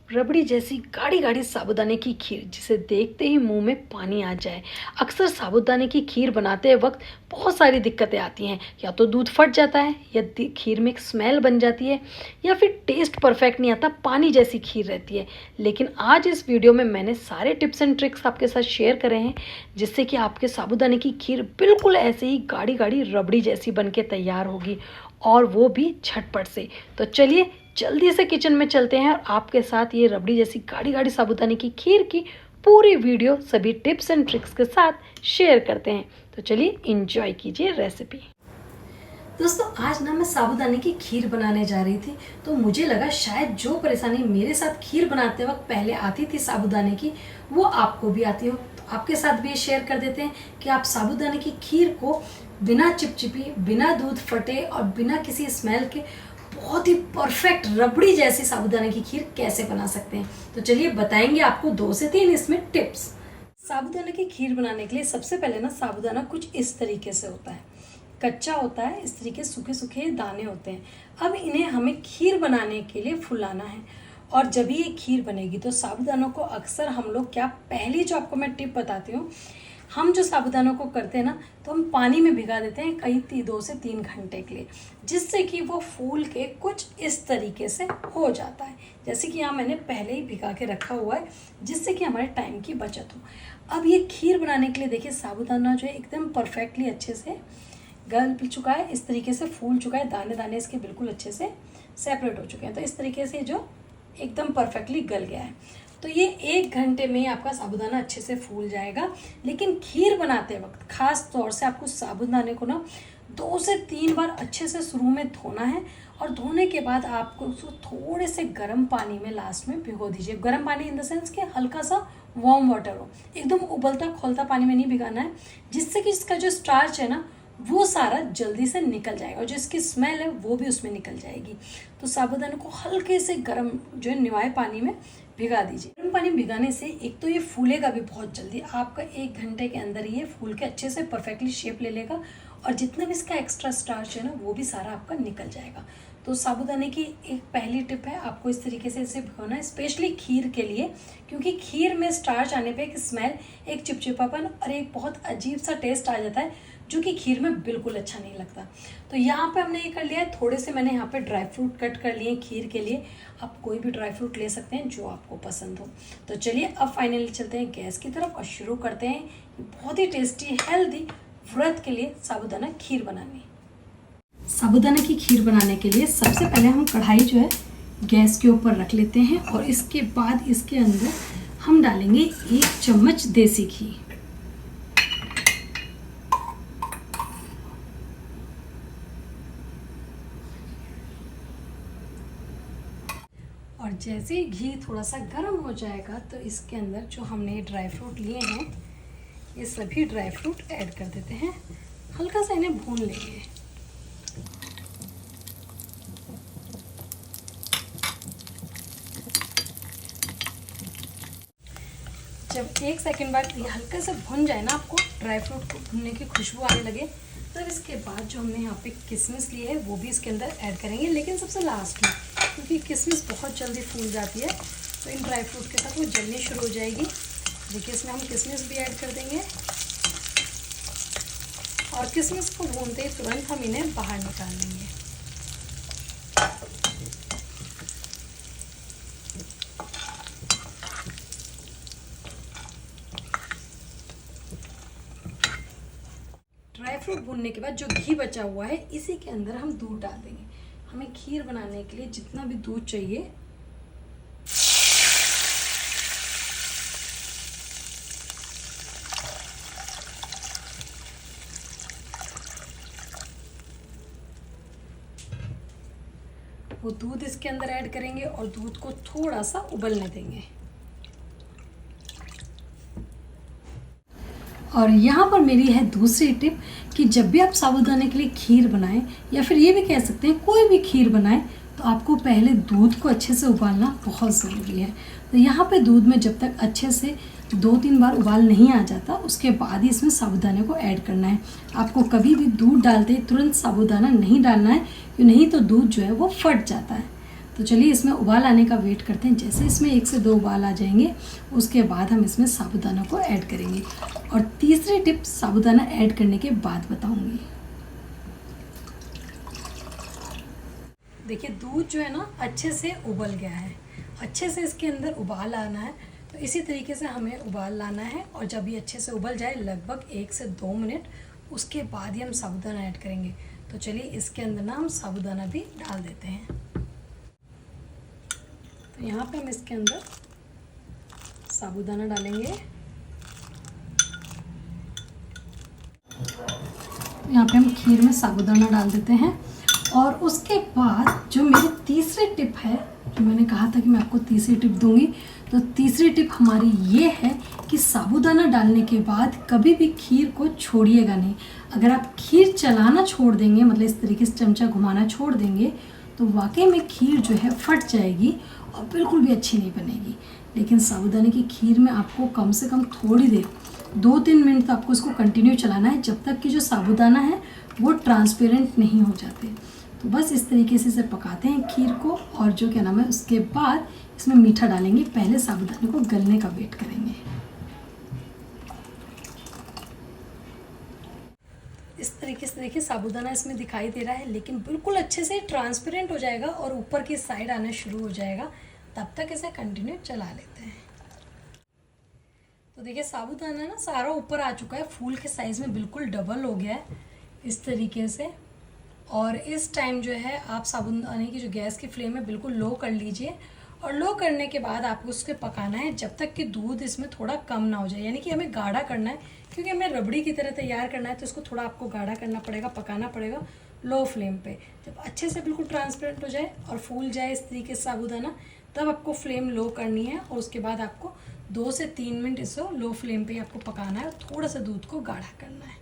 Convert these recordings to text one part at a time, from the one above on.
रबड़ी जैसी गाढ़ी गाढ़ी साबूदाने की खीर जिसे देखते ही मुंह में पानी आ जाए। अक्सर साबूदाने की खीर बनाते वक्त बहुत सारी दिक्कतें आती हैं। या तो दूध फट जाता है, या खीर में एक स्मेल बन जाती है, या फिर टेस्ट परफेक्ट नहीं आता, पानी जैसी खीर रहती है। लेकिन आज इस वीडियो में मैंने सारे टिप्स एंड ट्रिक्स आपके साथ शेयर करे हैं, जिससे कि आपके साबूदाने की खीर बिल्कुल ऐसे ही गाढ़ी गाढ़ी रबड़ी जैसी बन के तैयार होगी, और वो भी झटपट से। तो चलिए जल्दी से किचन में चलते हैं और आपके साथ ये रबड़ी जैसी गाढ़ी गाढ़ी साबूदाने की खीर की पूरी वीडियो सभी टिप्स एंड ट्रिक्स के साथ शेयर करते हैं। तो चलिए एंजॉय कीजिए रेसिपी। दोस्तों आज ना मैं साबूदाने की खीर बनाने जा रही थी, तो मुझे लगा शायद जो परेशानी मेरे साथ खीर बनाते वक्त पहले आती थी साबूदाने की, वो आपको भी आती हो। तो आपके साथ भी शेयर कर देते हैं कि आप साबूदाने की खीर को बिना चिपचिपी, बिना दूध फटे और बिना किसी स्मेल के बहुत ही परफेक्ट रबड़ी जैसी साबूदाने की खीर कैसे बना सकते हैं। तो चलिए बताएंगे आपको 2 से 3 इसमें टिप्स। साबूदाने की खीर बनाने के लिए सबसे पहले ना साबूदाना कुछ इस तरीके से होता है, कच्चा होता है, इस तरीके सूखे सूखे दाने होते हैं। अब इन्हें हमें खीर बनाने के लिए फुलाना है, और जब ये खीर बनेगी तो साबूदानों को अक्सर हम लोग पहली जो आपको मैं टिप बताती हूँ, हम जो साबूदानों को करते हैं ना, तो हम पानी में भिगा देते हैं कई 2 से 3 घंटे के लिए, जिससे कि वो फूल के कुछ इस तरीके से हो जाता है। जैसे कि यहाँ मैंने पहले ही भिगा के रखा हुआ है, जिससे कि हमारे टाइम की बचत हो। अब ये खीर बनाने के लिए देखिए साबूदाना जो है एकदम परफेक्टली अच्छे से गल चुका है, इस तरीके से फूल चुका है, दाने दाने इसके बिल्कुल अच्छे से सेपरेट हो चुके हैं। तो इस तरीके से जो एकदम परफेक्टली गल गया है, तो ये 1 घंटे में आपका साबूदाना अच्छे से फूल जाएगा। लेकिन खीर बनाते वक्त खास तौर से आपको साबूदाने को ना 2 से 3 बार अच्छे से शुरू में धोना है, और धोने के बाद आपको उसको थोड़े से गर्म पानी में लास्ट में भिगो दीजिए। गर्म पानी इन द सेंस कि हल्का सा वार्म वाटर हो, एकदम उबलता खोलता पानी में नहीं भिगाना है, जिससे कि इसका जो स्टार्च है ना वो सारा जल्दी से निकल जाएगा, और जो इसकी स्मेल है वो भी उसमें निकल जाएगी। तो साबूदाने को हल्के से गर्म जो है निवाए पानी में भिगा दीजिए। गर्म पानी भिगाने से एक तो ये फूलेगा भी बहुत जल्दी, आपका 1 घंटे के अंदर ये फूल के अच्छे से परफेक्टली शेप ले लेगा, और जितना भी इसका एक्स्ट्रा स्टार्च है ना वो भी सारा आपका निकल जाएगा। तो साबूदाने की एक पहली टिप है, आपको इस तरीके से इसे भिगोना है, स्पेशली खीर के लिए, क्योंकि खीर में स्टार्च आने पे एक स्मेल, एक चिपचिपापन और एक बहुत अजीब सा टेस्ट आ जाता है, जो कि खीर में बिल्कुल अच्छा नहीं लगता। तो यहाँ पे हमने ये कर लिया है, थोड़े से मैंने यहाँ पे ड्राई फ्रूट कट कर लिए खीर के लिए। आप कोई भी ड्राई फ्रूट ले सकते हैं जो आपको पसंद हो। तो चलिए अब फाइनली चलते हैं गैस की तरफ और शुरू करते हैं बहुत ही टेस्टी हेल्दी व्रत के लिए साबूदाना खीर बनानी। साबूदाना की खीर बनाने के लिए सबसे पहले हम कढ़ाई जो है गैस के ऊपर रख लेते हैं, और इसके बाद इसके अंदर हम डालेंगे 1 चम्मच देसी घी। और जैसे ही घी थोड़ा सा गर्म हो जाएगा, तो इसके अंदर जो हमने ड्राई फ्रूट लिए हैं, ये सभी ड्राई फ्रूट ऐड कर देते हैं। हल्का सा इन्हें भून लेंगे। जब 1 सेकंड बाद ये हल्का सा भुन जाए ना, आपको ड्राई फ्रूट को भुनने की खुशबू आने लगे, तब इसके बाद जो हमने यहाँ पे किशमिश लिए है वो भी इसके अंदर ऐड करेंगे, लेकिन सबसे लास्ट में, क्योंकि किशमिश बहुत जल्दी फूल जाती है, तो इन ड्राई फ्रूट के साथ वो जलनी शुरू हो जाएगी। देखिए इसमें हम किशमिश भी ऐड कर देंगे, और किशमिश को भूनते ही तुरंत हम इन्हें बाहर निकाल लेंगे। ड्राई फ्रूट भूनने के बाद जो घी बचा हुआ है, इसी के अंदर हम दूध डाल देंगे। हमें खीर बनाने के लिए जितना भी दूध चाहिए, वो दूध इसके अंदर ऐड करेंगे, और दूध को थोड़ा सा उबलने देंगे। और यहाँ पर मेरी है दूसरी टिप कि जब भी आप साबूदाने के लिए खीर बनाएं, या फिर ये भी कह सकते हैं कोई भी खीर बनाएं, तो आपको पहले दूध को अच्छे से उबालना बहुत ज़रूरी है। तो यहाँ पे दूध में जब तक अच्छे से 2-3 बार उबाल नहीं आ जाता, उसके बाद ही इसमें साबूदाने को ऐड करना है। आपको कभी भी दूध डालते ही तुरंत साबूदाना नहीं डालना है, क्यों नहीं तो दूध जो है वो फट जाता है। तो चलिए इसमें उबाल आने का वेट करते हैं। जैसे इसमें 1 से 2 उबाल आ जाएंगे उसके बाद हम इसमें साबूदाना को ऐड करेंगे, और तीसरी टिप साबूदाना ऐड करने के बाद बताऊंगी। देखिए दूध जो है ना अच्छे से उबल गया है, अच्छे से इसके अंदर उबाल आना है। तो इसी तरीके से हमें उबाल लाना है, और जब ये अच्छे से उबल जाए लगभग 1 से 2 मिनट, उसके बाद ही हम साबूदाना ऐड करेंगे। तो चलिए इसके अंदर ना हम साबूदाना भी डाल देते हैं। तो यहाँ पे हम इसके अंदर साबूदाना डालेंगे। यहाँ पे हम खीर में साबूदाना डाल देते हैं, और उसके बाद जो मेरी तीसरी टिप है, जो मैंने कहा था कि मैं आपको तीसरी टिप दूंगी, तो तीसरी टिप हमारी ये है कि साबूदाना डालने के बाद कभी भी खीर को छोड़िएगा नहीं। अगर आप खीर चलाना छोड़ देंगे, मतलब इस तरीके से चमचा घुमाना छोड़ देंगे, तो वाकई में खीर जो है फट जाएगी और बिल्कुल भी अच्छी नहीं बनेगी। लेकिन साबूदाने की खीर में आपको कम से कम थोड़ी देर, 2-3 मिनट तो आपको इसको कंटिन्यू चलाना है, जब तक कि जो साबूदाना है वो ट्रांसपेरेंट नहीं हो जाते। तो बस इस तरीके से इसे पकाते हैं खीर को, और जो क्या नाम है उसके बाद इसमें मीठा डालेंगे। पहले साबूदाने को गलने का वेट करेंगे। इस तरीके से देखिए साबूदाना इसमें दिखाई दे रहा है, लेकिन बिल्कुल अच्छे से ट्रांसपेरेंट हो जाएगा और ऊपर की साइड आना शुरू हो जाएगा। तब तक इसे कंटिन्यू चला लेते हैं। तो देखिए साबूदाना ना सारा ऊपर आ चुका है, फूल के साइज़ में बिल्कुल डबल हो गया है इस तरीके से। और इस टाइम जो है आप साबूदाने की जो गैस की फ्लेम है बिल्कुल लो कर लीजिए, और लो करने के बाद आपको उसके पकाना है जब तक कि दूध इसमें थोड़ा कम ना हो जाए। यानी कि हमें गाढ़ा करना है, क्योंकि हमें रबड़ी की तरह तैयार करना है, तो इसको थोड़ा आपको गाढ़ा करना पड़ेगा, पकाना पड़ेगा लो फ्लेम पे। जब अच्छे से बिल्कुल ट्रांसपेरेंट हो जाए और फूल जाए इस तरीके से साबूदाना, तब आपको फ्लेम लो करनी है, और उसके बाद आपको 2 से 3 मिनट इसको लो फ्लेम पे आपको पकाना है, और थोड़ा सा दूध को गाढ़ा करना है।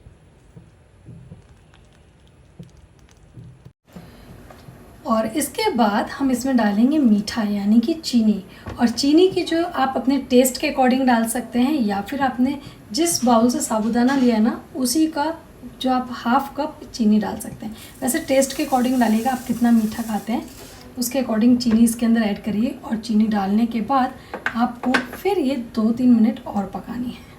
और इसके बाद हम इसमें डालेंगे मीठा, यानी कि चीनी। और चीनी की जो आप अपने टेस्ट के अकॉर्डिंग डाल सकते हैं, या फिर आपने जिस बाउल से साबूदाना लिया ना उसी का जो आप हाफ कप चीनी डाल सकते हैं। वैसे टेस्ट के अकॉर्डिंग डालिएगा, आप कितना मीठा खाते हैं उसके अकॉर्डिंग चीनी इसके अंदर ऐड करिए। और चीनी डालने के बाद आपको फिर ये 2-3 मिनट और पकानी है।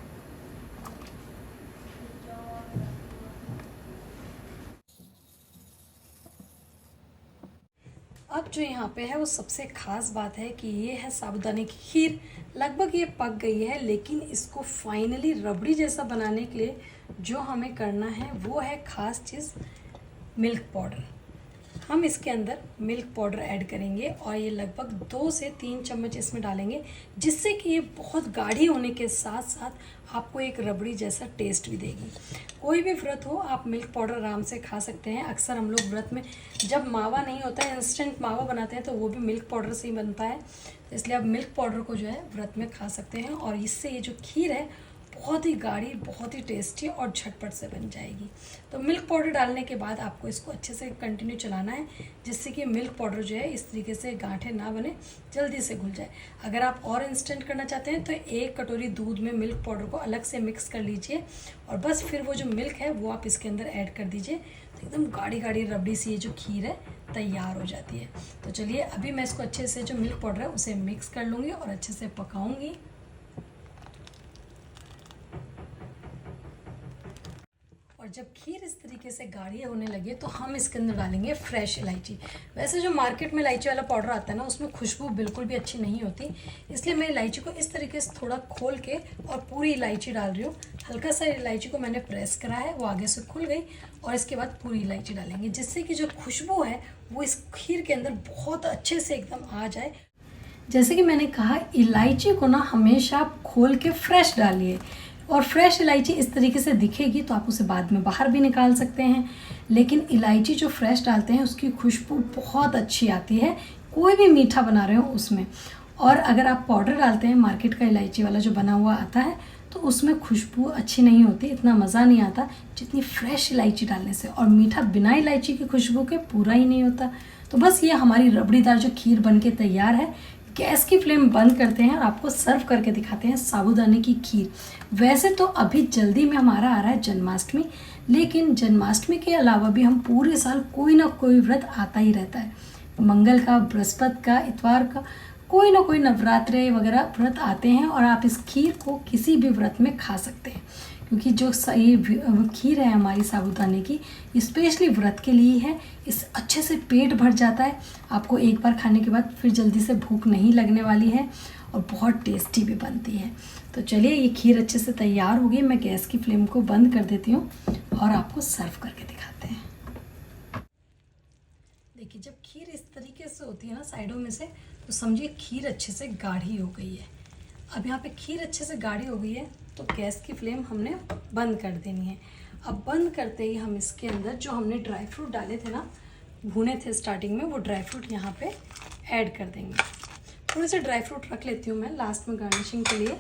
अब जो यहाँ पे है वो सबसे ख़ास बात है कि ये है साबूदाने की खीर। लगभग ये पक गई है, लेकिन इसको फाइनली रबड़ी जैसा बनाने के लिए जो हमें करना है वो है ख़ास चीज़, मिल्क पाउडर। हम इसके अंदर मिल्क पाउडर ऐड करेंगे, और ये लगभग 2 से 3 चम्मच इसमें डालेंगे, जिससे कि ये बहुत गाढ़ी होने के साथ साथ आपको एक रबड़ी जैसा टेस्ट भी देगी। कोई भी व्रत हो आप मिल्क पाउडर आराम से खा सकते हैं। अक्सर हम लोग व्रत में जब मावा नहीं होता है, इंस्टेंट मावा बनाते हैं, तो वो भी मिल्क पाउडर से ही बनता है। तो इसलिए आप मिल्क पाउडर को जो है व्रत में खा सकते हैं, और इससे ये जो खीर है बहुत ही गाढ़ी, बहुत ही टेस्टी और झटपट से बन जाएगी। तो मिल्क पाउडर डालने के बाद आपको इसको अच्छे से कंटिन्यू चलाना है, जिससे कि मिल्क पाउडर जो है इस तरीके से गांठें ना बने, जल्दी से घुल जाए। अगर आप और इंस्टेंट करना चाहते हैं तो 1 कटोरी दूध में मिल्क पाउडर को अलग से मिक्स कर लीजिए, और बस फिर वो जो मिल्क है वो आप इसके अंदर ऐड कर दीजिए। तो एकदम गाढ़ी गाढ़ी रबड़ी सी ये जो खीर है तैयार हो जाती है। तो चलिए अभी मैं इसको अच्छे से जो मिल्क पाउडर है उसे मिक्स कर लूँगी और अच्छे से पकाऊँगी। और जब खीर इस तरीके से गाढ़ी होने लगे तो हम इसके अंदर डालेंगे फ्रेश इलायची। वैसे जो मार्केट में इलायची वाला पाउडर आता है ना, उसमें खुशबू बिल्कुल भी अच्छी नहीं होती, इसलिए मैं इलायची को इस तरीके से थोड़ा खोल के और पूरी इलायची डाल रही हूँ। हल्का सा इलायची को मैंने प्रेस करा है, वो आगे से खुल गई, और इसके बाद पूरी इलायची डालेंगे, जिससे कि जो खुशबू है वो इस खीर के अंदर बहुत अच्छे से एकदम आ जाए। जैसे कि मैंने कहा, इलायची को ना हमेशा आप खोल के फ्रेश डालिए, और फ्रेश इलायची इस तरीके से दिखेगी तो आप उसे बाद में बाहर भी निकाल सकते हैं। लेकिन इलायची जो फ्रेश डालते हैं उसकी खुशबू बहुत अच्छी आती है, कोई भी मीठा बना रहे हो उसमें। और अगर आप पाउडर डालते हैं, मार्केट का इलायची वाला जो बना हुआ आता है, तो उसमें खुशबू अच्छी नहीं होती, इतना मज़ा नहीं आता जितनी फ्रेश इलायची डालने से। और मीठा बिना इलायची की खुशबू के पूरा ही नहीं होता। तो बस ये हमारी रबड़ीदार जो खीर बन के तैयार है। गैस की फ्लेम बंद करते हैं और आपको सर्व करके दिखाते हैं साबूदाने की खीर। वैसे तो अभी जल्दी में हमारा आ रहा है जन्माष्टमी, लेकिन जन्माष्टमी के अलावा भी हम पूरे साल कोई ना कोई व्रत आता ही रहता है। मंगल का, बृहस्पति का, इतवार का कोई ना कोई नवरात्रे वगैरह व्रत आते हैं और आप इस खीर को किसी भी व्रत में खा सकते हैं, क्योंकि जो ये खीर है हमारी साबूदाने की, स्पेशली व्रत के लिए है। इस अच्छे से पेट भर जाता है, आपको एक बार खाने के बाद फिर जल्दी से भूख नहीं लगने वाली है और बहुत टेस्टी भी बनती है। तो चलिए, ये खीर अच्छे से तैयार हो गई। मैं गैस की फ्लेम को बंद कर देती हूँ और आपको सर्व करके दिखाते हैं। देखिए, जब खीर इस तरीके से होती है ना साइडों में से, तो समझिए खीर अच्छे से गाढ़ी हो गई है। अब यहाँ पे खीर अच्छे से गाढ़ी हो गई है तो गैस की फ्लेम हमने बंद कर देनी है। अब बंद करते ही हम इसके अंदर जो हमने ड्राई फ्रूट डाले थे ना, भुने थे स्टार्टिंग में, वो ड्राई फ्रूट यहाँ पे ऐड कर देंगे। थोड़े से ड्राई फ्रूट रख लेती हूँ मैं लास्ट में गार्निशिंग के लिए।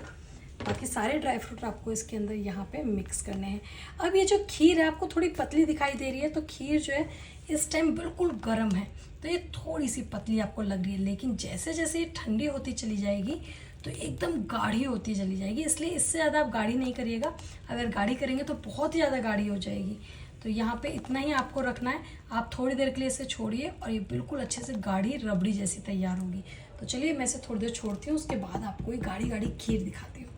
बाकी सारे ड्राई फ्रूट आपको इसके अंदर यहाँ पे मिक्स करने हैं। अब ये जो खीर है आपको थोड़ी पतली दिखाई दे रही है, तो खीर जो है इस टाइम बिल्कुल गर्म है, तो ये थोड़ी सी पतली आपको लग रही है, लेकिन जैसे जैसे ये ठंडी होती चली जाएगी तो एकदम गाढ़ी होती चली जाएगी। इसलिए इससे ज़्यादा आप गाढ़ी नहीं करिएगा, अगर गाढ़ी करेंगे तो बहुत ही ज़्यादा गाढ़ी हो जाएगी। तो यहाँ पे इतना ही आपको रखना है। आप थोड़ी देर के लिए इसे छोड़िए और ये बिल्कुल अच्छे से गाढ़ी रबड़ी जैसी तैयार होगी। तो चलिए, मैं इसे थोड़ी देर छोड़ती हूँ, उसके बाद आपको ये गाढ़ी गाढ़ी खीर दिखाती हूँ।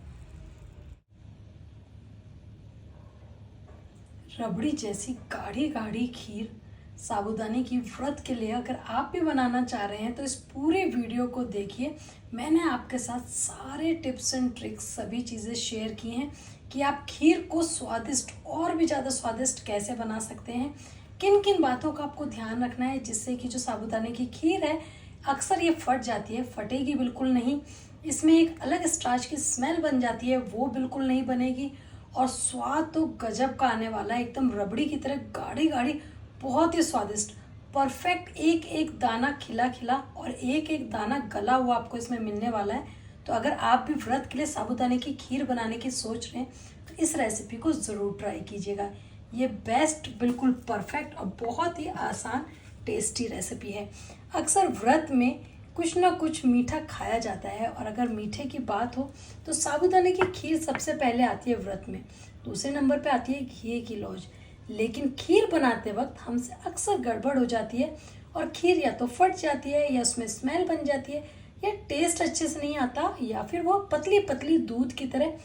रबड़ी जैसी गाढ़ी गाढ़ी खीर साबूदाने की व्रत के लिए अगर आप भी बनाना चाह रहे हैं तो इस पूरे वीडियो को देखिए। मैंने आपके साथ सारे टिप्स एंड ट्रिक्स, सभी चीज़ें शेयर की हैं कि आप खीर को स्वादिष्ट और भी ज़्यादा स्वादिष्ट कैसे बना सकते हैं, किन किन बातों का आपको ध्यान रखना है, जिससे कि जो साबूदाने की खीर है अक्सर ये फट जाती है, फटेगी बिल्कुल नहीं। इसमें एक अलग स्टार्च की स्मेल बन जाती है, वो बिल्कुल नहीं बनेगी। और स्वाद तो गजब का आने वाला है, एकदम रबड़ी की तरह गाढ़ी गाढ़ी, बहुत ही स्वादिष्ट, परफेक्ट। एक एक दाना खिला खिला और एक एक दाना गला हुआ आपको इसमें मिलने वाला है। तो अगर आप भी व्रत के लिए साबूदाने की खीर बनाने की सोच रहे हैं तो इस रेसिपी को ज़रूर ट्राई कीजिएगा। ये बेस्ट, बिल्कुल परफेक्ट और बहुत ही आसान टेस्टी रेसिपी है। अक्सर व्रत में कुछ ना कुछ मीठा खाया जाता है, और अगर मीठे की बात हो तो साबूदाने की खीर सबसे पहले आती है व्रत में, दूसरे नंबर पे आती है घी की लौज। लेकिन खीर बनाते वक्त हमसे अक्सर गड़बड़ हो जाती है और खीर या तो फट जाती है, या उसमें स्मेल बन जाती है, या टेस्ट अच्छे से नहीं आता, या फिर वो पतली पतली दूध की तरह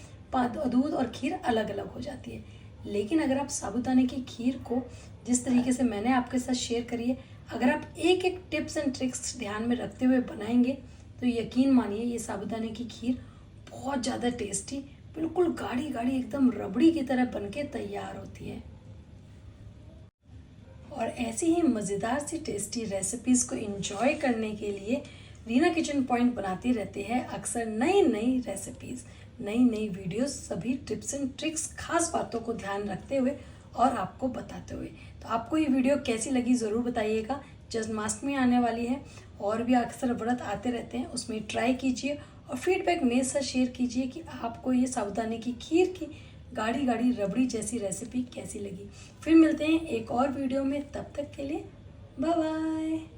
दूध और खीर अलग अलग हो जाती है। लेकिन अगर आप साबूदाने की खीर को जिस तरीके से मैंने आपके साथ शेयर करी है, अगर आप एक एक टिप्स एंड ट्रिक्स ध्यान में रखते हुए बनाएंगे तो यकीन मानिए ये साबूदाने की खीर बहुत ज़्यादा टेस्टी, बिल्कुल गाढ़ी गाढ़ी एकदम रबड़ी की तरह बनके तैयार होती है। और ऐसी ही मज़ेदार सी टेस्टी रेसिपीज़ को एंजॉय करने के लिए रीना किचन पॉइंट बनाती रहती है अक्सर नई नई रेसिपीज़, नई नई वीडियोस, सभी टिप्स एंड ट्रिक्स, खास बातों को ध्यान रखते हुए और आपको बताते हुए। तो आपको ये वीडियो कैसी लगी ज़रूर बताइएगा। जन्माष्टमी आने वाली है और भी अक्सर व्रत आते रहते हैं, उसमें ट्राई कीजिए और फीडबैक मेरे साथ शेयर कीजिए कि आपको ये साबूदाने की खीर की गाढ़ी गाढ़ी रबड़ी जैसी रेसिपी कैसी लगी। फिर मिलते हैं एक और वीडियो में, तब तक के लिए बाय बाय।